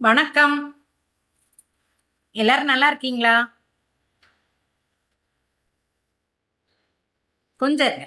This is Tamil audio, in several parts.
வணக்கம். எல்லாரும் நல்லா இருக்கீங்களா? கொஞ்சம் இருங்க.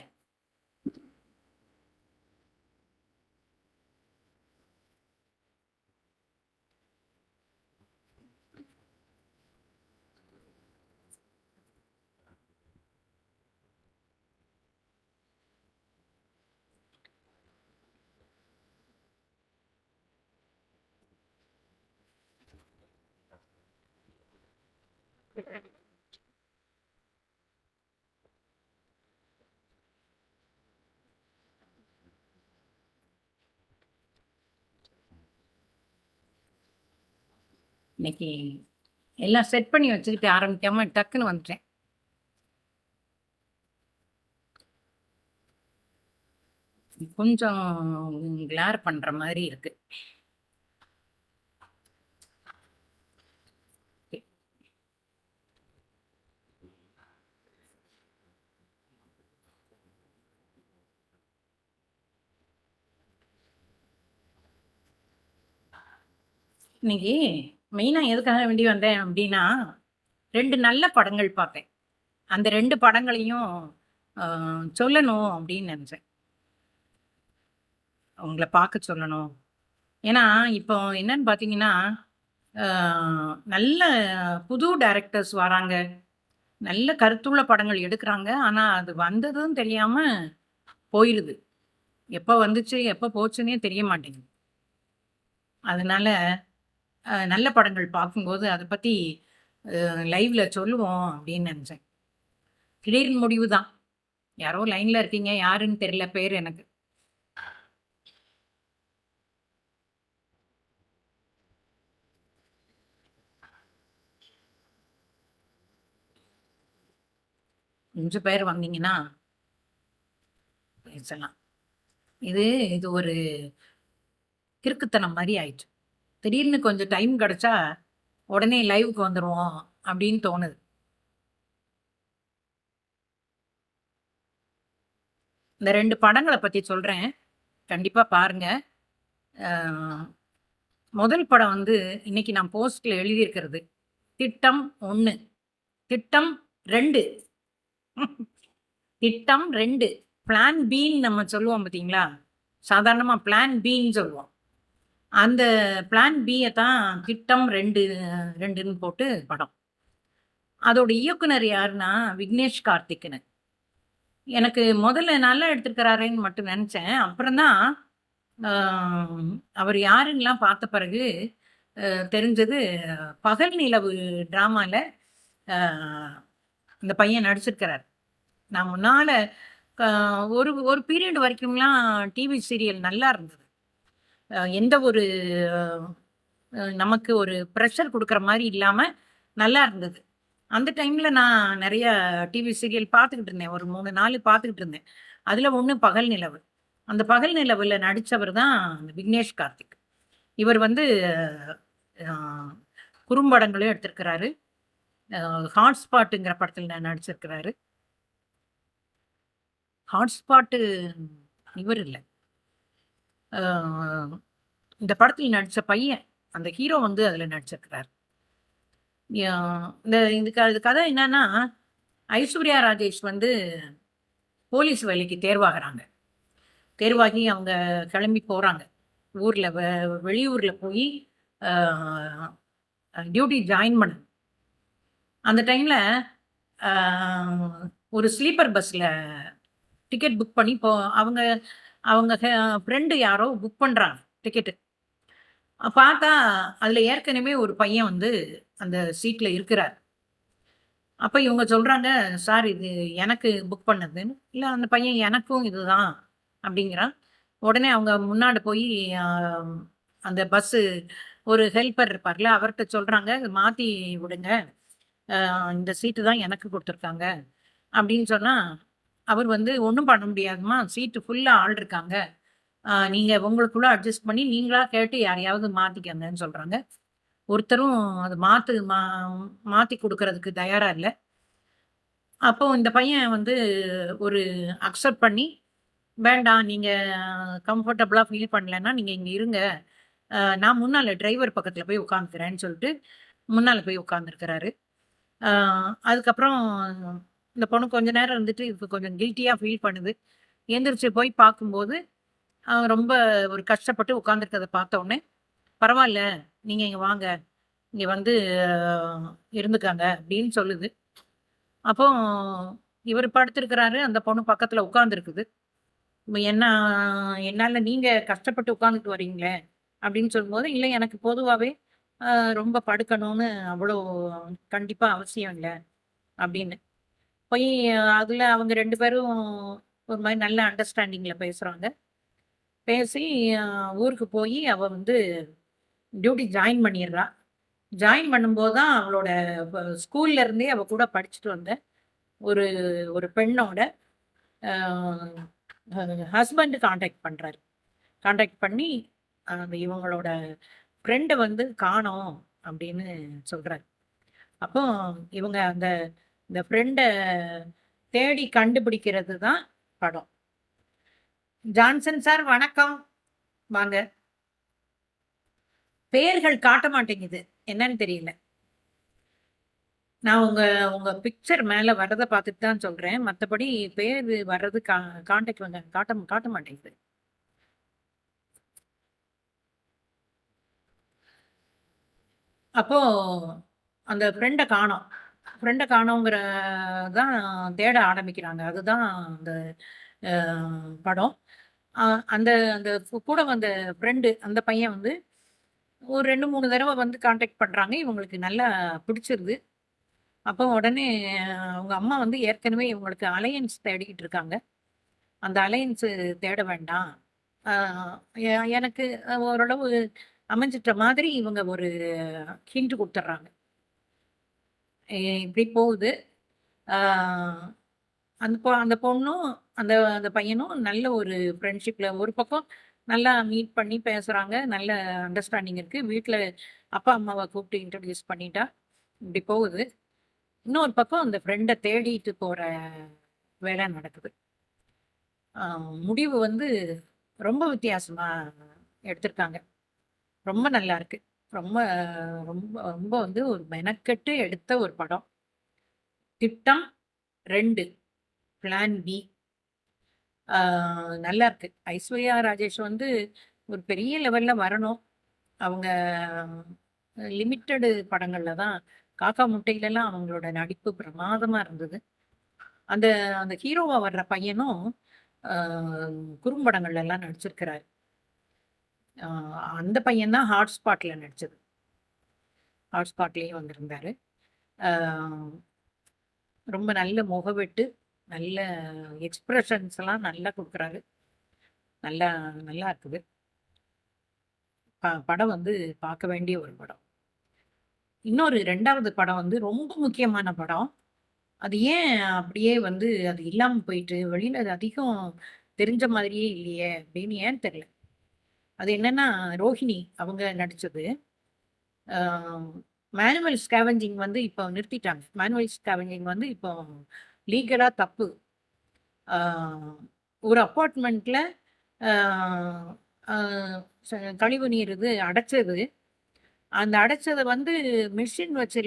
இன்னைக்கு எல்லாம் செட் பண்ணி வச்சுக்கிட்டு ஆரம்பிக்காம டக்குன்னு வந்துட்டேன். கொஞ்சம் கிளார் பண்ற மாதிரி இருக்கு. இன்னைக்கு மெயினா எதுக்காக வேண்டி வந்தேன் அப்படின்னா, 2 நல்ல படங்கள் பார்த்தேன். அந்த 2 படங்களையும் அ சொல்லணும் அப்படின்னு நெனச்சேன். உங்கள பார்க்க சொல்லணும். ஏன்னா, இப்போ என்னன்னு பார்த்தீங்கன்னா, அ நல்ல புது டைரக்டர்ஸ் வராங்க. நல்ல கருத்துள்ள படங்கள் எடுக்குறாங்க. ஆனா, அது வந்ததும் தெரியாம போயிருது. எப்ப வந்துச்சு, எப்ப போச்சுன்னே தெரிய மாட்டேங்குது. அதனால நல்ல படங்கள் பார்க்கும்போது அத பத்தி லைவ்ல சொல்லுவோம் அப்படின்னு நெனச்சேன். திடீர்னு முடிவு தான். யாரோ லைன்ல இருக்கீங்க. யாருன்னு தெரியல பேரு எனக்கு. கொஞ்சம் பேர் வந்தீங்கன்னா பேசலாம். இது இது ஒரு கிறுக்குத்தனம் மாரி ஆயிடுச்சு. திடீர்னு கொஞ்சம் டைம் கிடைச்சா, உடனே லைவ்க்கு வந்துருவோம் அப்படின்னு தோணுது. இந்த 2 படங்கள பத்தி சொல்றேன். கண்டிப்பா பாருங்க. அ முதல் படம் வந்து இன்னைக்கு நான் போஸ்ட்ல எழுதியிருக்கிறது. திட்டம் 1, திட்டம் 2, திட்டம் 2. பிளான் பின்னு நம்ம சொல்லுவோம் பார்த்தீங்களா? சாதாரணமா பிளான் பின்னு சொல்லுவோம். அந்த பிளான் பிய தான் திட்டம் 2ன்னு போட்டு படம். அதோட இயக்குனர் யாருன்னா, விக்னேஷ் கார்த்திக்ன்னு. எனக்கு முதல்ல நல்லா எடுத்திருக்கிறாரேன்னு மட்டும் நெனச்சேன். அப்புறம் தான் அ அவர் யாருன்னுலாம் பார்த்த பிறகு தெரிஞ்சது, பகல் நிலவு டிராமால அ இந்த பையன் நடிச்சிருக்கிறாரு. நான் முன்னால அ ஒரு ஒரு பீரியட் வரைக்கும்லாம் டிவி சீரியல் நல்லா இருந்தது. எந்த ஒரு நமக்கு ஒரு பிரஷர் குடுக்குற மாரி இல்லாம நல்லா இருந்தது. அந்த டைம்ல நான் நெறைய டிவி சீரியல் பார்த்துக்கிட்டு இருந்தேன். ஒரு 3, 4 பார்த்துக்கிட்டு இருந்தேன். அதுல ஒண்ணு பகல் நிலவு. அந்த பகல் நிலவுல நடிச்சவர் தான் விக்னேஷ் கார்த்திக். இவர் வந்து அ குறும்படங்களும் எடுத்திருக்கிறாரு. ஹாட்ஸ்பாட்டுங்கிற படத்துல நடிச்சிருக்கிறாரு. ஹாட்ஸ்பாட்டு இவர் இல்ல. அ இந்த படத்துல நடிச்ச பையன். அந்த ஹீரோ வந்து அதுல நடிச்சிருக்கிறாரு. யா இது கதை என்னன்னா, ஐஸ்வர்யா ராஜேஷ் வந்து போலீஸ் வேலைக்கு தேர்வாகுறாங்க. தேர்வாகி அவங்க கிளம்பி போறாங்க. ஊர்ல வெளியூர்ல போயி அ டியூட்டி ஜாயின் பண்ணணும். அந்த டைம்ல அ ஒரு ஸ்லீப்பர் பஸ்ல டிக்கெட் புக் பண்ணி அவங்க அவங்க ஃப்ரெண்ட் யாரோ புக் பண்றாங்க டிக்கெட்டு. பார்த்தா அதுல ஏற்கனவே ஒரு பையன் வந்து அந்த சீட்ல இருக்கிறார். அப்ப இவங்க சொல்றாங்க, "சார் இது எனக்கு புக் பண்ணதுன்னு." "இல்ல அந்த பையன் எனக்கும் இதுதான்." அப்படிங்கிறான். உடனே அவங்க முன்னாடி போயி அ அந்த பஸ்ஸு ஒரு ஹெல்ப்பர் இருப்பார்ல, அவர்ட்ட சொல்றாங்க, "மாத்தி விடுங்க. இந்த சீட்டு தான் எனக்கு குடுத்துருக்காங்க." அப்படின்னு சொன்னா, அவர் வந்து, "ஒண்ணும் பண்ண முடியாதும்மா. சீட்டு ஃபுல்லா ஆள் இருக்காங்க. நீங்க உங்களுக்குள்ள அட்ஜஸ்ட் பண்ணி நீங்களா கேட்டு யாரையாவது மாத்திக்கங்கன்னு" சொல்றாங்க. ஒருத்தரும் அத மாத்தி குடுக்கறதுக்கு தயாரா இல்ல. அப்போ இந்த பையன் வந்து ஒரு அக்செப்ட் பண்ணி, "வேண்டாம் நீங்க கம்ஃபர்டபுளா ஃபீல் பண்ணலன்னா, நீங்க இங்க இருங்க. நான் முன்னால டிரைவர் பக்கத்துல போய் உட்காந்துக்கிறேன்னு சொல்லிட்டு முன்னால போய் உட்காந்துருக்கிறாரு. அதுக்கப்புறம் இந்த பொண்ணு கொஞ்ச நேரம் இருந்துட்டு இப்ப கொஞ்சம் கில்ட்டியா ஃபீல் பண்ணுது. எந்திரிச்சு போய் பார்க்கும்போது, ரொம்ப ஒரு கஷ்டப்பட்டு உட்காந்துருக்கிறத பார்த்த உடனே, "பரவால்ல, நீங்க இங்க வாங்க. இங்க வந்து இருந்துக்கங்க" அப்படின்னு சொல்லுது. அப்போ இவரு படுத்திருக்கிறாரு. அந்த பொண்ணு பக்கத்துல உட்கார்ந்திருக்குது. என்ன என்னால நீங்க கஷ்டப்பட்டு உட்கார்ந்துட்டு வரீங்களே! அப்படின்னு சொல்லும்போது, இல்ல எனக்கு பொதுவாவே அ ரொம்ப படுக்கணும்னு அவ்வளோ கண்டிப்பா அவசியம் இல்ல அப்படின்னு. போய் அதுல அவங்க 2 பேரும் ஒரு மாரி நல்ல அண்டர்ஸ்டாண்டிங்ல பேசுறாங்க. பேசி அ ஊருக்கு போயி அவ வந்து டியூட்டி ஜாயின் பண்ணிர்றா. ஜாயின் பண்ணும்போது தான் அவளோட ஸ்கூல்ல இருந்தே அவ கூட படிச்சுட்டு வந்த ஒரு ஒரு பெண்ணோட அ ஹஸ்பண்ட் கான்டாக்ட் பண்றாரு. கான்டாக்ட் பண்ணி இவங்களோட ஃப்ரெண்ட வந்து காணோம் அப்படின்னு சொல்றாரு. அப்போ இவங்க இந்த ஃப்ரெண்ட தேடி கண்டுபிடிக்கிறது தான் படம். ஜான்சன் சார் வணக்கம். வாங்க. பெயர்கள் காட்ட மாட்டேங்குது. என்னன்னு தெரியல. நான் உங்க உங்க பிக்சர் மேல வர்றத பார்த்துட்டு தான் சொல்றேன். மத்தபடி பேரு வர்றது கான்டாக்ட் வந்து காட்ட காட்ட மாட்டேங்குது. அப்போ அந்த ஃப்ரெண்ட காணோம். ஃப்ரெண்ட காணோங்கிற தான் தேட ஆரம்பிக்கிறாங்க. அதுதான் அந்த அ படம். அ அந்த அந்த கூட வந்த ஃப்ரெண்டு அந்த பையன் வந்து ஒரு 2, 3 தடவ வந்து கான்டாக்ட் பண்றாங்க. இவங்களுக்கு நல்லா பிடிச்சிருது. அப்போ உடனே அவங்க அம்மா வந்து ஏற்கனவே இவங்களுக்கு அலையன்ஸ் தேடிக்கிட்டு இருக்காங்க. அந்த அலையன்ஸ் தேட வேண்டாம். அ எனக்கு ஓரளவு அமைஞ்சிட்ட மாதிரி இவங்க ஒரு ஹிண்ட் குடுத்துர்றாங்க. இப்படி போகுது. ஆ அந்த பொண்ணும், அந்த அந்த பையனும் நல்ல ஒரு ஃப்ரெண்ட்ஷிப்ல ஒரு பக்கம் நல்லா மீட் பண்ணி பேசுறாங்க. நல்ல அண்டர்ஸ்டாண்டிங் இருக்கு. வீட்ல அப்பா, அம்மாவ கூப்பிட்டு இன்ட்ரோடியூஸ் பண்ணிட்டா. இப்படி போகுது. இன்னொரு பக்கம் அந்த ஃப்ரெண்ட தேடிட்டு போற வேலை நடக்குது. ஆ முடிவு வந்து ரொம்ப வித்தியாசமா எடுத்திருக்காங்க. ரொம்ப நல்லா இருக்கு. ரொம்ப ரொம்ப ரொம்ப வந்து ஒரு மெனக்கெட்டு எடுத்த ஒரு படம். திட்டம் 2 பிளான் பி. ஆ நல்லாருக்கு. ஐஸ்வர்யா ராஜேஷ் வந்து ஒரு பெரிய லெவல்ல வரணும். அவங்க லிமிட்டெடு படங்கள்ல தான் காக்கா முட்டையிலலாம் அவங்களோட நடிப்பு பிரமாதமா இருந்தது. அந்த அந்த ஹீரோவா வர்ற பையனும் ஆ குறும்படங்கள்லலாம் நடிச்சிருக்கிறாரு. ஆ அந்த பையன் தான் ஹாட் ஸ்பாட்ல நடிச்சது. ஹாட் ஸ்பாட்லயும் வந்திருந்தாரு. ஆ ரொம்ப நல்ல முகவெட்டு, நல்ல எக்ஸ்பிரஷன்ஸ்லாம் நல்லா குடுக்குறாரு. நல்லா நல்லா இருக்குது. படம் வந்து பார்க்க வேண்டிய ஒரு படம். இன்னொரு 2வது படம் வந்து ரொம்ப முக்கியமான படம். அது ஏன் அப்படியே வந்து அது இல்லாம போயிட்டு, வெளியில அது அதிகம் தெரிஞ்ச மாதிரியே இல்லையே அப்படின்னு ஏன் தெரியல. அது என்னன்னா, ரோஹிணி அவங்க நடிச்சது. ஆ மேனுவல் ஸ்கேவெஞ்சிங் வந்து இப்போ நிறுத்திட்டாங்க. மேனுவல் ஸ்கேவெஞ்சிங் வந்து இப்போ லீகலா தப்பு. ஆ ஒரு அபார்ட்மெண்ட்ல ஆ ஆ ச கழிவு நீர் இது அடைச்சது. அந்த அடைச்சத வந்து மெஷின் வச்சு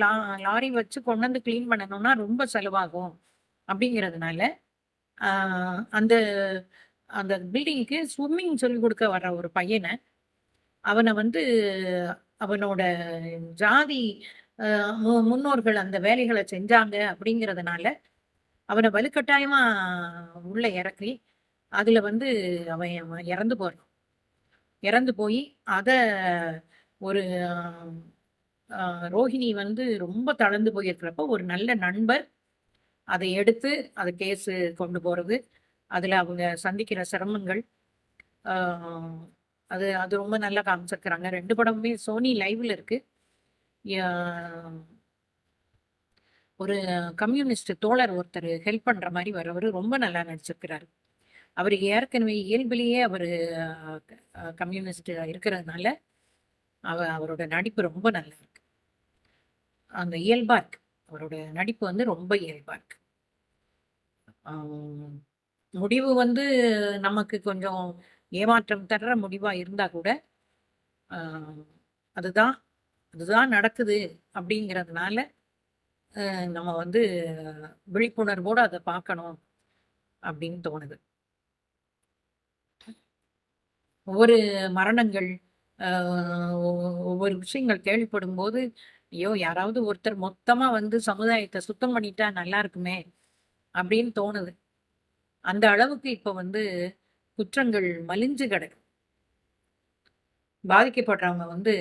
லாரி வச்சு கொண்டு வந்து கிளீன் பண்ணணும்னா ரொம்ப செலவாகும். அப்படிங்கிறதுனால, ஆ அந்த அந்த பில்டிங்க்கு ஸ்விம்மிங் சொல்லிக் குடுக்க வர்ற ஒரு பையன, அவன வந்து அவனோட ஜாதி அ முன்னோர்கள் அந்த வேலைகள செஞ்சாங்க அப்படிங்கிறதுனால, அவன வலுக்கட்டாயமா உள்ள இறக்கி, அதுல வந்து அவன் இறந்து போறான். இறந்து போயி, அத ஒரு அ ரோஹிணி வந்து ரொம்ப தளர்ந்து போயிருக்கிறப்போ, ஒரு நல்ல நண்பர் அத எடுத்து, அத கேஸு கொண்டு போறது. அதுல அவங்க சந்திக்கிற சிரமங்கள், ஆ அது அது ரொம்ப நல்லா காமிச்சிருக்கிறாங்க. 2 படமுமே சோனி லைவ்ல இருக்கு. யா ஒரு கம்யூனிஸ்ட் தோழர் ஒருத்தரு ஹெல்ப் பண்ற மாரி வரவரு ரொம்ப நல்லா நடிச்சிருக்கிறாரு. அவரு ஏற்கனவே இயல்பிலேயே அவரு கம்யூனிஸ்ட் இருக்கிறதுனால, அவரோட நடிப்பு ரொம்ப நல்லா இருக்கு. அந்த இயல்பா இருக்கு. அவரோட நடிப்பு வந்து ரொம்ப இயல்பா இருக்கு. ஆம். முடிவு வந்து நமக்கு கொஞ்சம் ஏமாற்றம் தர்ற முடிவா இருந்தா கூட, அதுதான் அதுதான் நடக்குது அப்படிங்கிறதுனால நம்ம வந்து விழிப்புணர்வோடு அதை பார்க்கணும் அப்படின்னு தோணுது. ஒவ்வொரு மரணங்கள், ஒவ்வொரு விஷயங்கள் கேள்விப்படும்போது, ஐயோ! யாராவது ஒருத்தர் மொத்தமா வந்து சமுதாயத்த சுத்தம் பண்ணிட்டா நல்லா இருக்குமே! அப்படின்னு தோணுது. அந்த அளவுக்கு இப்ப வந்து குற்றங்கள் மலிஞ்சு கிடக்கு. பாதிக்கப்படுறவங்க வந்து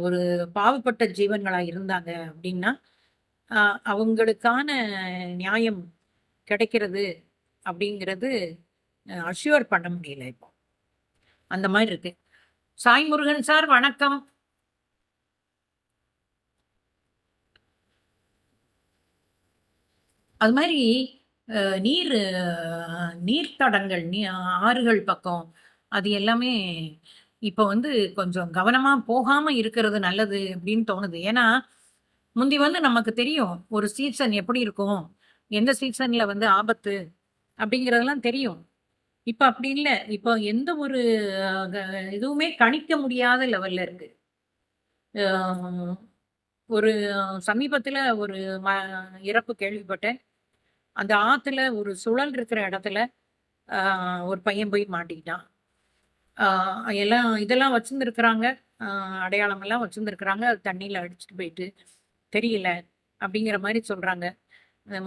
ஒரு பாவப்பட்ட ஜீவன்களா இருந்தாங்க அப்படின்னா, அ அவங்களுக்கான நியாயம் கிடைக்கிறது அப்படிங்கிறது அஷ்யூர் பண்ண முடியல இப்போ. அந்த மாரி இருக்கு. சாய் முருகன் சார் வணக்கம். அது மாரி அ நீர் நீர்த்தடங்கள், ஆறுகள் பக்கம் அது எல்லாமே இப்ப வந்து கொஞ்சம் கவனமா போகாம இருக்கிறது நல்லது அப்படின்னு தோணுது. ஏன்னா, முந்தி வந்து நமக்கு தெரியும். ஒரு சீசன் எப்படி இருக்கும்? எந்த சீசன்ல வந்து ஆபத்து அப்படிங்கிறதெல்லாம் தெரியும். இப்ப அப்படி இல்ல. இப்போ எந்த ஒரு அ க இதுவுமே கணிக்க முடியாத லெவல்ல இருக்கு. அ ஒரு சமீபத்தில ஒரு ம இறப்பு கேள்விப்பட்டேன். அந்த ஆத்துல ஒரு சுழல் இருக்கிற இடத்துல அ ஒரு பையன் போய் மாட்டிக்கிட்டான். ஆ எல்லாம் இதெல்லாம் வச்சிருந்துருக்கிறாங்க. அ அடையாளமெல்லாம் வச்சிருந்துருக்கிறாங்க. அது தண்ணீல அடிச்சுட்டு போயிட்டு, தெரியல அப்படிங்கிற மாரி சொல்றாங்க.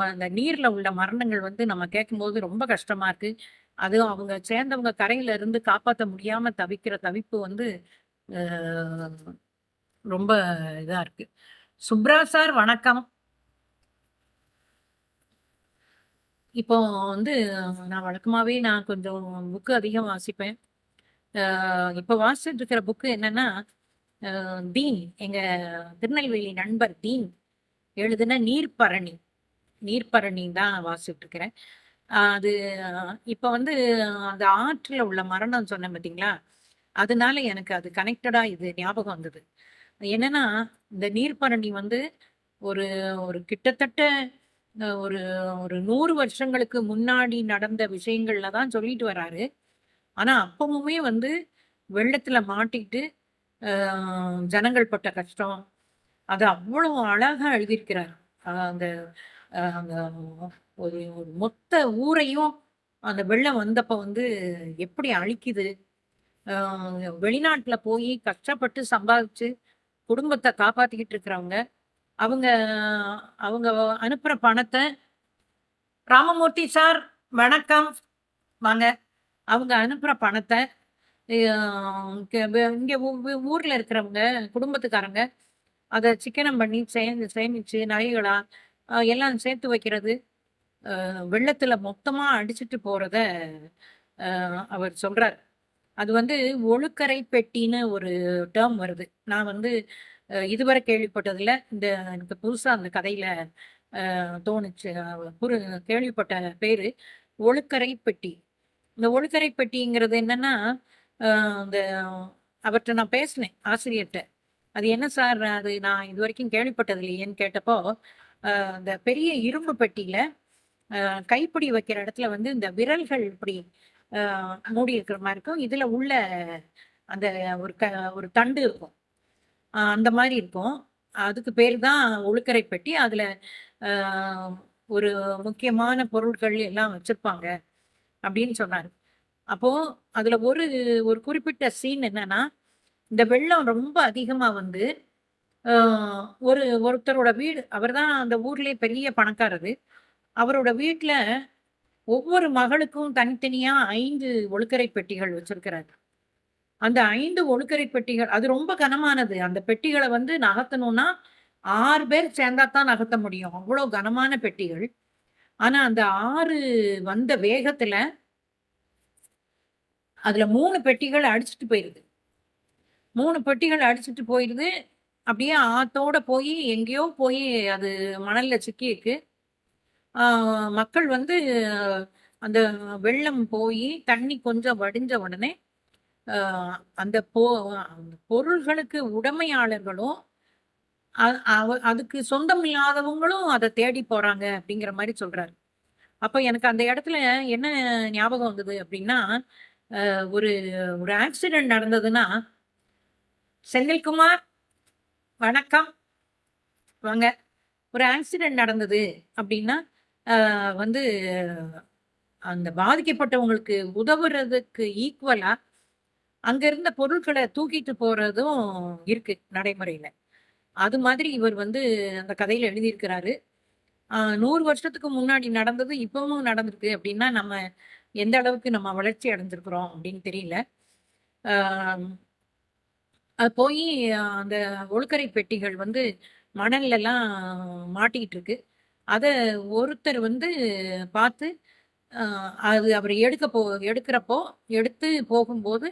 அந்த நீர்ல உள்ள மரணங்கள் வந்து நம்ம கேட்கும்போது ரொம்ப கஷ்டமா இருக்கு. அதுவும் அவங்க சேர்ந்தவங்க கரையில இருந்து காப்பாத்த முடியாம தவிக்கிற தவிப்பு வந்து அ ரொம்ப இதா இருக்கு. சுப்ரா சார் வணக்கம். இப்போ வந்து நான் கொஞ்சம் புக் அதிகம் வாசிப்பேன். அ இப்ப வாசிச்சுட்டு இருக்கிற புக் என்னன்னா, தீன் எங்க திருநெல்வேலி நண்பர் தீன் எழுதின நீர்ப்பரணி. நீர்ப்பரணி தான் வாசிச்சுட்டு இருக்கிறேன். அது இப்ப வந்து அந்த ஆற்றுல உள்ள மரணம் சொன்னேன் பார்த்தீங்களா? அதனால எனக்கு அது கனெக்டடா இது ஞாபகம் வந்தது. என்னன்னா, இந்த நீர்ப்பரணி வந்து ஒரு ஒரு கிட்டத்தட்ட ஒரு ஒரு 100 வருஷங்களுக்கு முன்னாடி நடந்த விஷயங்கள்ல தான் சொல்லிட்டு வராரு. ஆனா, அப்பவுமே வந்து வெள்ளத்துல மாட்டிக்கிட்டு, அ ஜனங்கள் பட்ட கஷ்டம், அத அவ்வளோ அழகா எழுதியிருக்கிறார். அந்த அந்த ஒரு ஒரு மொத்த ஊரையும் அந்த வெள்ளம் வந்தப்ப வந்து எப்படி அழிக்குது. அ வெளிநாட்ல போயி கஷ்டப்பட்டு சம்பாதிச்சு குடும்பத்த காப்பாத்திக்கிட்டு இருக்கிறவங்க, அவங்க அவங்க அனுப்புற பணத்த ராமமூர்த்தி சார் வணக்கம். வாங்க. அவங்க அனுப்புற பணத்த அ இங்க ஊர்ல இருக்கிறவங்க, குடும்பத்துக்காரங்க அத சிக்கனம் பண்ணி சேமிச்சு நகைகளா எல்லாம் சேர்த்து வைக்கிறது. வெள்ளத்துல மொத்தமா அடிச்சுட்டு போறத அவர் சொல்றார். அது வந்து ஒழுக்கரை பெட்டின்னு ஒரு டெர்ம் வருது. நான் வந்து இதுவரை கேள்விப்பட்டதில்ல. எனக்கு புதுசா அந்த கதையில தோணுச்சு. கேள்விப்பட்ட பேரு ஒழுக்கரை பெட்டி. இந்த ஒழுக்கரை பெட்டிங்கிறது என்னன்னா, அ அந்த அவர்ட்ட நான் பேசினேன் ஆசிரியர்ட்ட. அது என்ன சார் அது நான் இதுவரைக்கும் கேள்விப்பட்டது இல்லையேன்னு கேட்டப்போ, அந்த பெரிய இரும்பு பெட்டியில கைப்பிடி வைக்கிற இடத்துல வந்து இந்த விரல்கள் இப்படி அ மூடி இருக்கிற மாரி இருக்கும். இதுல உள்ள அந்த ஒரு ஒரு தண்டு இருக்கும். அந்த மாரி இருக்கும். அதுக்கு பேரு தான் ஒழுக்கரை பெட்டி. அதுல அ ஒரு முக்கியமான பொருட்கள் எல்லாம் வச்சிருப்பாங்க அப்படின்னு சொன்னாரு. அப்போ அதுல ஒரு ஒரு குறிப்பிட்ட சீன் என்னன்னா, இந்த வெள்ளம் ரொம்ப அதிகமா வந்து அ ஒருத்தரோட வீடு அவர்தான் அந்த ஊர்லயே பெரிய பணக்காரரு. அவரோட வீட்ல ஒவ்வொரு மகளுக்கும் தனித்தனியா 5 ஒழுக்கரை பெட்டிகள் வச்சிருக்கிறாரு. அந்த 5 ஒழுக்கரை பெட்டிகள் அது ரொம்ப கனமானது. அந்த பெட்டிகள வந்து நகர்த்தணும்னா 6 பேர் சேர்ந்தா தான் நகர்த்த முடியும். அவ்ளோ கனமான பெட்டிகள். ஆனா அந்த ஆறு வந்த வேகத்துல அதுல 3 பெட்டிகள் அடிச்சுட்டு போயிருது. 3 பெட்டிகள் அடிச்சுட்டு போயிருது. அப்படியே ஆத்தோட போயி எங்கேயோ போயி அது மணல்ல சிக்கியிருக்கு. ஆ மக்கள் வந்து அந்த வெள்ளம் போயி தண்ணி கொஞ்சம் வடிஞ்ச உடனே, அ அந்த அந்த பொருள்களுக்கு உடைமையாளர்களும், அ அவ அதுக்கு சொந்தம் இல்லாதவங்களும் அத தேடி போறாங்க அப்படிங்கிற மாரி சொல்றாரு. அப்ப எனக்கு அந்த இடத்துல என்ன ஞாபகம் வந்தது அப்படின்னா, ஒரு ஒரு ஆக்சிடென்ட் நடந்ததுன்னா, செந்தில்குமார், வணக்கம். வாங்க. ஒரு ஆக்சிடென்ட் நடந்தது அப்படின்னா, வந்து அந்த பாதிக்கப்பட்டவங்களுக்கு உதவுறதுக்கு ஈக்குவலா, அங்க இருந்த பொருட்கள தூக்கிட்டு போறதும் இருக்கு நடைமுறையில. அது மாதிரி இவர் வந்து அந்த கதையில எழுதியிருக்கிறாரு. 100 வருஷத்துக்கு முன்னாடி நடந்தது இப்பவும் நடந்திருக்கு அப்படின்னா, நம்ம எந்த அளவுக்கு நம்ம வளர்ச்சி அடைஞ்சிருக்கிறோம் அப்படின்னு தெரியல. ஆ அது போயி அந்த ஒழுக்கரை பெட்டிகள் வந்து மணல்லலாம் மாட்டிக்கிட்டு இருக்கு. அத ஒருத்தர் வந்து பார்த்து, அ அது அவரு எடுக்கிறப்போ, எடுத்து போகும்போது,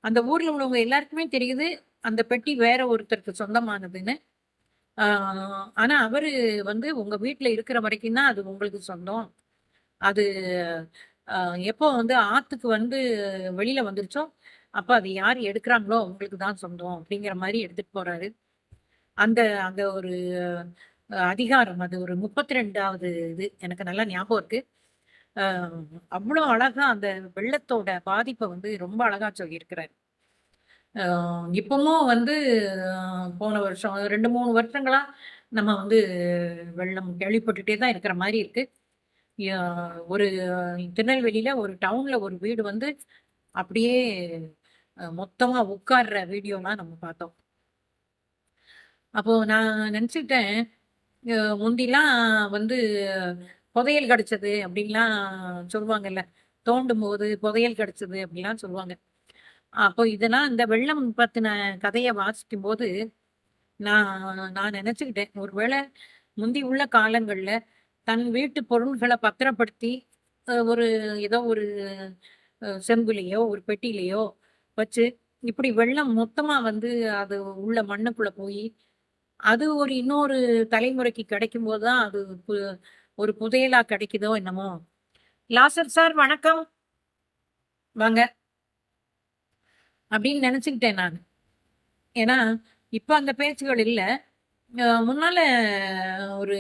அந்த ஊர்ல உள்ளவங்க எல்லாருக்குமே தெரியுது, அந்த பெட்டி வேற ஒருத்தருக்கு சொந்தமானதுன்னு. ஆ ஆனா அவரு வந்து, "உங்க வீட்ல இருக்கிற வரைக்கும் தான் அது உங்களுக்கு சொந்தம். அது அ எப்போ வந்து ஆத்துக்கு வந்து வெளியில வந்துருச்சோ, அப்ப அது யார் எடுக்குறாங்களோ அவங்களுக்கு தான் சொந்தம்." அப்படிங்கிற மாரி எடுத்துட்டு போறாரு. அந்த அந்த ஒரு அதிகாரம் அது ஒரு 32வது இது எனக்கு நல்லா ஞாபகம் இருக்கு. அ அவ்ளோ அழகா அந்த வெள்ளத்தோட பாதிப்ப வந்து ரொம்ப அழகா சொல்லியிருக்கிறாரு. அ இப்பவும் வந்து போன வருஷம் 2, 3 வருஷங்களா நம்ம வந்து வெள்ளம் கேள்விப்பட்டுட்டே தான் இருக்கிற மாரி இருக்கு. ய ஒரு திருநெல்வேலியில ஒரு டவுன்ல ஒரு வீடு வந்து அப்படியே மொத்தமா உட்கார்ற வீடியோலாம் நம்ம பார்த்தோம். அப்போ நான் நெனச்சுக்கிட்டேன், முந்திலாம் வந்து புதையல் கிடைச்சது அப்படின்லாம் சொல்லுவாங்கல்ல. தோண்டும்போது புதையல் கிடைச்சது அப்படிலாம் சொல்லுவாங்க. அப்போ இதெல்லாம் இந்த வெள்ளம் பத்தின கதைய வாசிக்கும்போது, நான் நெனச்சுக்கிட்டேன், ஒருவேள முந்தி உள்ள காலங்கள்ல தன் வீட்டு பொருள்கள பத்திரப்படுத்தி, ஒரு ஏதோ ஒரு செம்புலயோ, ஒரு பெட்டிலயோ வச்சு, இப்படி வெள்ளம் மொத்தமா வந்து அது உள்ள மண்ணுக்குள்ள போயி, அது ஒரு இன்னொரு தலைமுறைக்கு கிடைக்கும்போது தான் அது ஒரு புதையலா கிடைக்குதோ என்னமோ! லாசர் சார் வணக்கம். வாங்க. அப்படின்னு நெனச்சுக்கிட்டேன் நானு. ஏன்னா, இப்ப அந்த பேச்சுகள் இல்ல. முன்னால ஒரு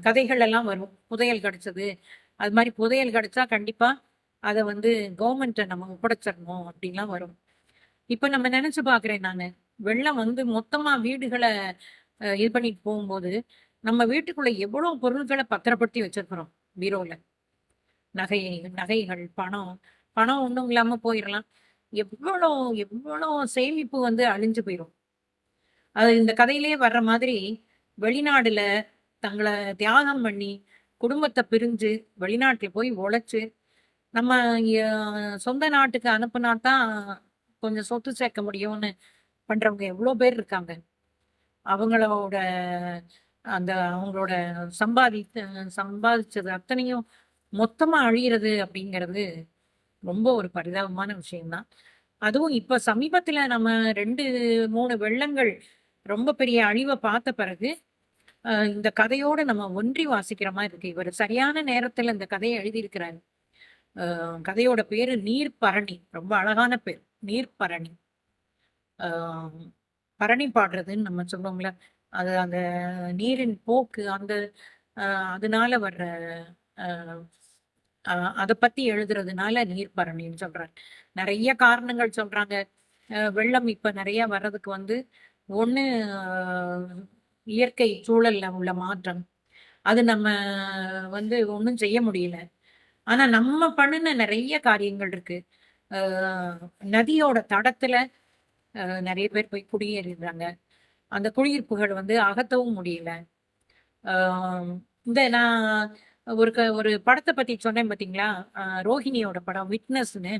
கதைகள் எல்லாம் வரும். புதையல் கிடைச்சது. அது மாரி புதையல் கிடைச்சா கண்டிப்பா அத வந்து கவர்மெண்ட்ட நம்ம ஒப்படைச்சிரணும் அப்படின்லாம் வரும். இப்ப நம்ம நெனச்சு பார்க்குறேன் நானு. வெள்ளம் வந்து மொத்தமா வீடுகள இது பண்ணிட்டு போகும்போது, நம்ம வீட்டுக்குள்ள எவ்வளோ பொருள்கள பத்திரப்படுத்தி வச்சிருக்கிறோம் பீரோல. நகை நகைகள், பணம். பணம் ஒண்ணும் இல்லாம போயிரலாம். எவ்வளோ எவ்வளோ சேமிப்பு வந்து அழிஞ்சு போயிரும். அது இந்த கதையிலேயே வர்ற மாதிரி, வெளிநாடுல தங்கள தியாகம் பண்ணி, குடும்பத்த பிரிஞ்சு, வெளிநாட்ல போய் உழைச்சு, நம்ம ய சொந்த நாட்டுக்கு அனுப்புனா தான் கொஞ்சம் சொத்து சேர்க்க முடியும்னு பண்றவங்க எவ்ளோ பேர் இருக்காங்க. அவங்களோட அவங்களோட சம்பாதிச்சது அத்தனையும் மொத்தமா அழியிறது அப்படிங்கிறது ரொம்ப ஒரு பரிதாபமான விஷயம் தான். அதுவும் இப்ப சமீபத்தில நம்ம 2, 3 வெள்ளங்கள் ரொம்ப பெரிய அழிவ பார்த்த பிறகு, இந்த கதையோட நம்ம ஒன்றி வாசிக்கிற மாரி இருக்கு. இவரு சரியான நேரத்தில இந்த கதைய எழுதியிருக்கிறாரு. கதையோட பேரு நீர்ப்பரணி. ரொம்ப அழகான பேர். நீர்ப்பரணி. ஆ பரணி பாடுறதுன்னு நம்ம சொல்லுவோம்ல. அது அந்த நீரின் போக்கு, அந்த அ அதனால வர்ற அ அ அத பத்தி எழுதுறதுனால நீர்ப்பரணின்னு சொல்றாங்க. நெறைய காரணங்கள் சொல்றாங்க. வெள்ளம் இப்ப நெறைய வர்றதுக்கு வந்து, ஒண்ணு இயற்கை சூழல்ல உள்ள மாற்றம். அது நம்ம வந்து ஒண்ணும் செய்ய முடியல. ஆனா நம்ம பண்ணுன நெறைய காரியங்கள் இருக்கு. அ நதியோட தடத்துல நெறைய பேர் போய் குடியேறிடுறாங்க. அந்த குடியிருப்புகள் வந்து அகற்றவும் முடியல. ஆ இந்த நான் ஒரு படத்த பத்தி சொன்னேன் பார்த்தீங்களா? ரோஹிணியோட படம் விட்னஸ்ன்னு.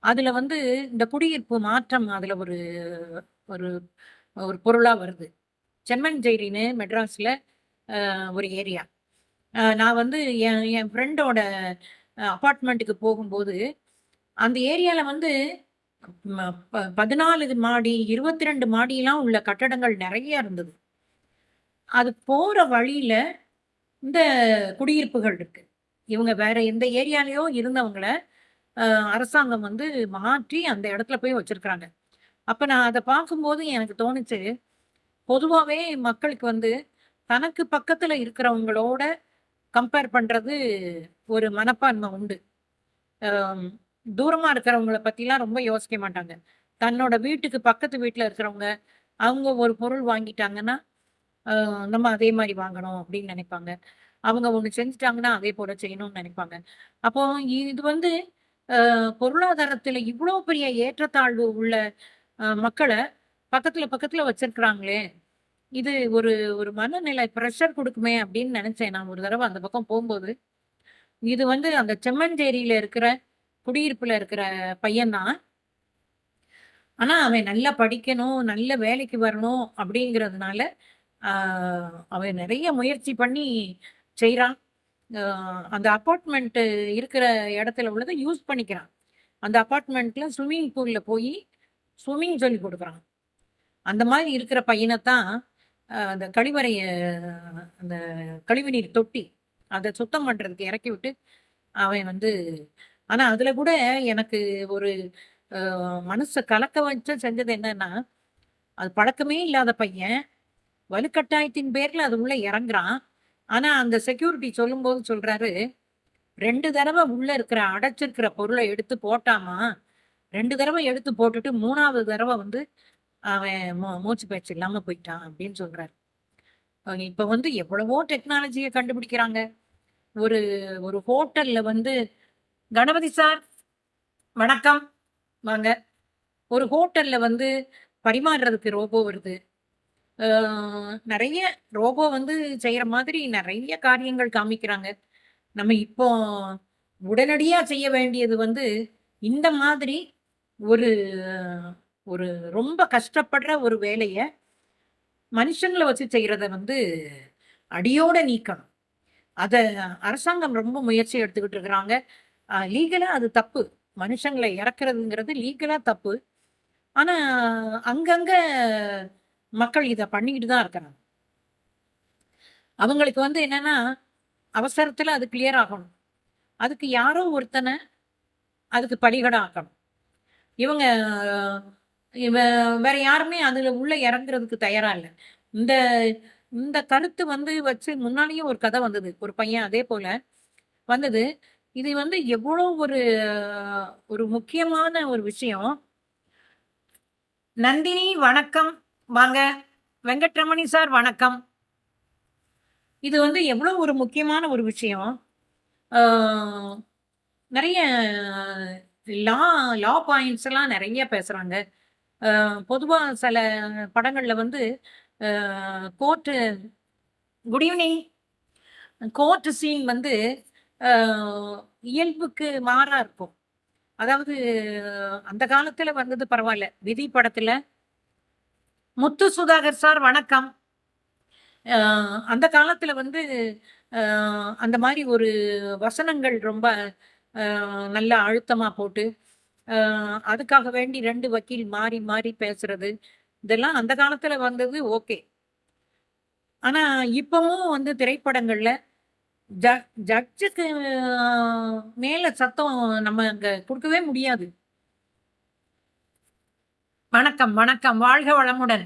அதுல வந்து இந்த குடியிருப்பு மாற்றம் அதுல ஒரு ஒரு ஒரு பொருளா வருது. செம்மஞ்சேரின்னு மெட்ராஸ்ல ஒரு ஏரியா. நான் வந்து என் என் ஃப்ரெண்டோட அபார்ட்மெண்ட்டுக்கு போகும்போது, அந்த ஏரியால வந்து ம ப 14 மாடி, 22 மாடிலாம் உள்ள கட்டடங்கள் நெறைய இருந்தது. அது போற வழியில இந்த குடியிருப்புகள் இருக்கு. இவங்க வேற எந்த ஏரியாலயோ இருந்தவங்கள, அ அரசாங்கம் வந்து மாற்றி அந்த இடத்துல போய் வச்சிருக்காங்க. அப்ப நான் அத பார்க்கும்போது எனக்கு தோணுச்சு, பொதுவாவே மக்களுக்கு வந்து தனக்கு பக்கத்துல இருக்கிறவங்களோட கம்பேர் பண்றது ஒரு மனப்பான்மை உண்டு. அம் தூரமா இருக்கிறவங்கள பத்திலாம் ரொம்ப யோசிக்க மாட்டாங்க. தன்னோட வீட்டுக்கு பக்கத்து வீட்ல இருக்கிறவங்க, அவங்க ஒரு பொருள் வாங்கிட்டாங்கன்னா, அ நம்ம அதே மாரி வாங்கணும் அப்படின்னு நெனைப்பாங்க. அவங்க ஒண்ணு செஞ்சுட்டாங்கன்னா, அதே போல செய்யணும்னு நெனைப்பாங்க. அப்போ இது வந்து பொருளாதாரத்தில இவ்ளோ பெரிய ஏற்றத்தாழ்வு உள்ள மக்கள பக்கத்துல பக்கத்துல வச்சிருக்கிறாங்களே! இது ஒரு ஒரு மனநிலை பிரஷர் குடுக்குமே அப்படின்னு நெனச்சேன் நான் ஒரு தடவ அந்த பக்கம் போம்போது. இது வந்து அந்த செம்மஞ்சேரியில இருக்கிற குடியிருப்புல இருக்கிற பையன் தான். ஆனா, அவன் நல்லா படிக்கணும், நல்ல வேலைக்கு வரணும் அப்படிங்கிறதுனால, ஆ அவன் நெறைய முயற்சி பண்ணி செய்றான். அ அந்த அபார்ட்மெண்ட் இருக்கிற இடத்துல உள்ளத யூஸ் பண்ணிக்கிறான். அந்த அபார்ட்மெண்ட்ல ஸ்விம்மிங் பூல்ல போயி ஸ்விம்மிங் சொல்லிக் குடுக்குறான். அந்த மாரி இருக்கிற பையனத்தான் அந்த கழிவறைய அந்த கழிவுநீர் தொட்டி, அத சுத்தம் பண்றதுக்கு எறக்கி விட்டு அவன் வந்து ஆனா அதுல கூட எனக்கு ஒரு மனச கலக்க வச்சு செஞ்சது என்னன்னா, அது பழக்கமே இல்லாத பையன். வலுக்கட்டாயத்தின் பேர்ல அது உள்ள இறங்குறான். ஆனா அந்த செக்யூரிட்டி சொல்லும்போது சொல்றாரு, 2 தடவ உள்ள இருக்கிற அடைச்சிருக்கிற பொருள எடுத்து போட்டாமா, 2 தடவ எடுத்து போட்டுட்டு 3வது தடவ வந்து அவன் மூச்சு பேச்சு இல்லாம போயிட்டான் அப்படின்னு சொல்றாரு. இப்ப வந்து எவ்வளவோ டெக்னாலஜிய கண்டுபிடிக்கிறாங்க. ஒரு ஒரு ஹோட்டல்ல வந்து கணபதி சார் வணக்கம். வாங்க. ஒரு ஹோட்டல்ல வந்து பரிமாறுறதுக்கு ரோபோ வருது. அ நெறைய ரோபோ வந்து செய்ற மாதிரி நெறைய காரியங்கள் காமிக்கிறாங்க. நம்ம இப்போ உடனடியா செய்ய வேண்டியது வந்து, இந்த மாதிரி ஒரு ஒரு ரொம்ப கஷ்டப்படுற ஒரு வேலைய மனுஷங்கள வச்சு செய்றத வந்து அடியோட நீக்கணும். அத அரசாங்கம் ரொம்ப முயற்சி எடுத்துக்கிட்டு இருக்கிறாங்க. லீகலா அது தப்பு. மனுஷங்கள இறக்குறதுங்கிறது லீகலா தப்பு. ஆனா, அங்கங்க மக்கள் இத பண்ணிக்கிட்டு தான் இருக்கிறாங்க. அவங்களுக்கு வந்து என்னன்னா, அவசரத்துல அது கிளியர் ஆகணும். அதுக்கு யாரோ ஒருத்தன அதுக்கு பலிகடா ஆக்கணும். இவங்க இவ வேற யாருமே அதுல உள்ள இறங்குறதுக்கு தயாரா இல்ல. இந்த இந்த கருத்து வந்து வச்சு முன்னாலேயே ஒரு கதை வந்தது. ஒரு பையன் அதே போல வந்தது. இது வந்து எவ்வளோ ஒரு ஒரு முக்கியமான ஒரு விஷயம். நந்தினி வணக்கம். வாங்க. வெங்கட்ரமணி சார் வணக்கம். இது வந்து எவ்வளோ ஒரு முக்கியமான ஒரு விஷயம். ஆ நெறைய லா லா பாயிண்ட்ஸ் எல்லாம் நெறைய பேசுறாங்க. பொதுவா சில படங்கள்ல வந்து court good evening. Court scene வந்து அ இயல்புக்கு மாறா இருக்கும். அதாவது அந்த காலத்துல வந்தது பரவால்ல. விதி படத்துல முத்து சுதாகர் சார் வணக்கம். அ அந்த காலத்துல வந்து அ அந்த மாரி ஒரு வசனங்கள் ரொம்ப நல்லா அழுத்தமா போட்டு, அ அதுக்காக வேண்டி 2 வக்கீல் மாறி மாறி பேசுறது. இதெல்லாம் அந்த காலத்துல வந்தது ஓகே. ஆனா இப்பவும் வந்து திரைப்படங்கள்ல ஜ ஜட்ஜுக்கு மேல சத்தம் நம்ம அங்க குடுக்கவே முடியாது. வணக்கம், வணக்கம். வாழ்க வளமுடன்.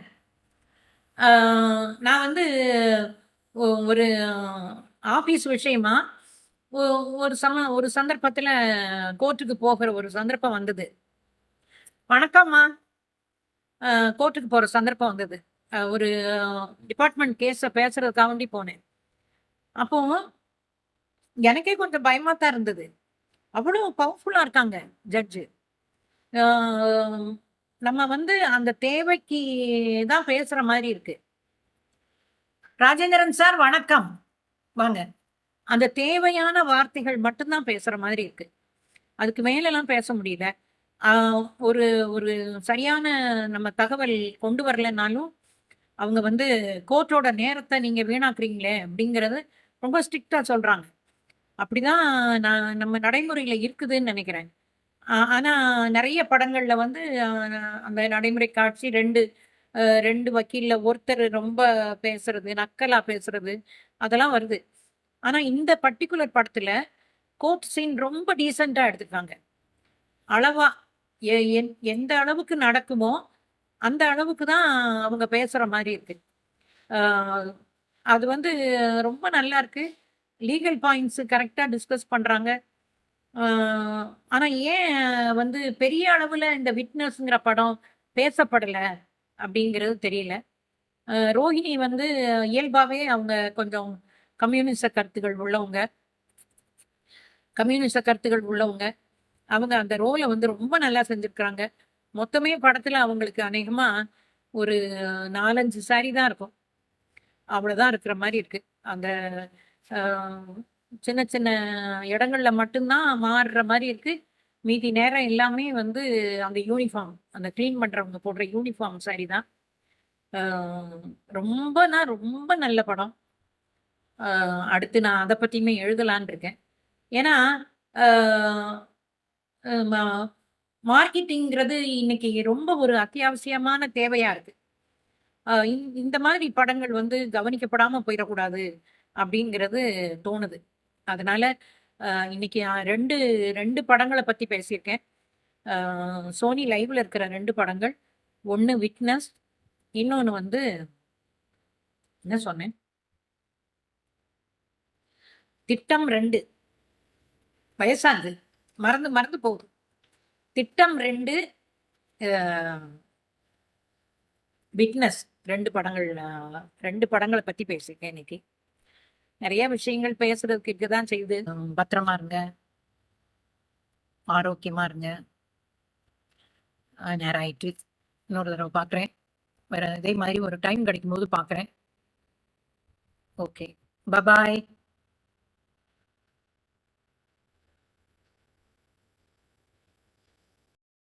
ஆ நான் வந்து ஒரு ஆஃபீஸ் விஷயமா ஒ ஒரு சந்தர்ப்பத்தில கோர்ட்டுக்கு போகிற ஒரு சந்தர்ப்பம் வந்தது. வணக்கம்மா. கோர்ட்டுக்கு போற சந்தர்ப்பம் வந்தது. ஒரு டிபார்ட்மெண்ட் கேஸ பேசுறதுக்காக போனேன். அப்போ எனக்கே கொஞ்சம் பயமா தான் இருந்தது. அவ்வளோ பவர்ஃபுல்லா இருக்காங்க ஜட்ஜு. ஆ நம்ம வந்து அந்த தேவைக்கு தான் பேசுற மாரி இருக்கு. ராஜேந்திரன் சார் வணக்கம். வாங்க. அந்த தேவையான வார்த்தைகள் மட்டும் தான் பேசுற மாதிரி இருக்கு. அதுக்கு மேலலாம் பேச முடியல. ஆ ஒரு ஒரு சரியான நம்ம தகவல் கொண்டு வரலனாலும், அவங்க வந்து கோர்ட்டோட நேரத்த நீங்க வீணாக்குறீங்களே! அப்படிங்கிறது ரொம்ப ஸ்ட்ரிக்ட்டா சொல்றாங்க. அப்படிதான் நம்ம நடைமுறையில இருக்குதுன்னு நெனைக்கிறேன். ஆனா நெறைய படங்கள்ல வந்து அந்த நடைமுறை காட்சி 2 வக்கீல்ல ஒருத்தர் ரொம்ப பேசுறது, நக்கலா பேசுறது, அதெல்லாம் வருது. ஆனா இந்த பர்ட்டிகுலர் படத்துல கோர்ட் சீன் ரொம்ப டீசென்ட்டா எடுத்துருக்காங்க. அளவா எந்த அளவுக்கு நடக்குமோ, அந்த அளவுக்கு தான் அவங்க பேசுற மாரி இருக்கு. ஆ அது வந்து ரொம்ப நல்லா இருக்கு. லீகல் பாயிண்ட்ஸ் கரெக்ட்டா டிஸ்கஸ் பண்றாங்க. ஆனா ஏன் வந்து பெரிய அளவுல இந்த விட்னஸ்ங்கிற படம் பேசப்படல அப்படிங்கிறது தெரியல. ரோஹிணி வந்து இயல்பாவே அவங்க கொஞ்சம் கம்யூனிச கருத்துகள் உள்ளவங்க. கம்யூனிச கருத்துகள் உள்ளவங்க. அவங்க அந்த ரோல வந்து ரொம்ப நல்லா செஞ்சிருக்காங்க. மொத்தமே படத்துல அவங்களுக்கு அநேகமா ஒரு 4, 5 சாரி தான் இருக்கும். அவ்வளோதான் இருக்கிற மாரி இருக்கு. அந்த அ சின்ன சின்ன இடங்கள்ல மட்டும் தான் மாறுற மாரி இருக்கு. மீதி நேரம் எல்லாமே வந்து அந்த யூனிஃபார்ம். அந்த கிளீன் பண்றவங்க போடுற யூனிஃபார்ம் சாரி தான். அ ரொம்பனா ரொம்ப நல்ல படம். அ அடுத்து நான் அத பத்தியுமே எழுதலான்னு இருக்கேன். ஏன்னா, அ ம மார்க்கெட்டிங்கிறது இன்னைக்கு ரொம்ப ஒரு அத்தியாவசியமான தேவையா இருக்கு. இந்த மாதிரி படங்கள் வந்து கவனிக்கப்படாம போயிறக்கூடாது அப்படிங்கிறது தோணுது. அதனால இன்னைக்கு 2 படங்கள பத்தி பேசியிருக்கேன். அ சோனி லைவ்ல இருக்கிற 2 படங்கள். ஒண்ணு விட்னஸ், இன்னொன்னு வந்து என்ன சொன்னேன்? திட்டம் 2 வயசானது. மறந்து மறந்து போகுது. திட்டம் 2 அ விட்னஸ் 2 படங்கள் 2 படங்கள பத்தி பேசியிருக்கேன் இன்னைக்கு. நெறைய விஷயங்கள் பேசுறதுக்கு இருக்க தான் செய்யுது. பத்திரமா இருங்க. ஆரோக்கியமா இருங்க. நேரம் ஆயிட்டு. இன்னொரு தடவ பார்க்குறேன். வேற இதே மாரி ஒரு டைம் கிடைக்கும்போது பார்க்குறேன். ஓகே. பபாய்.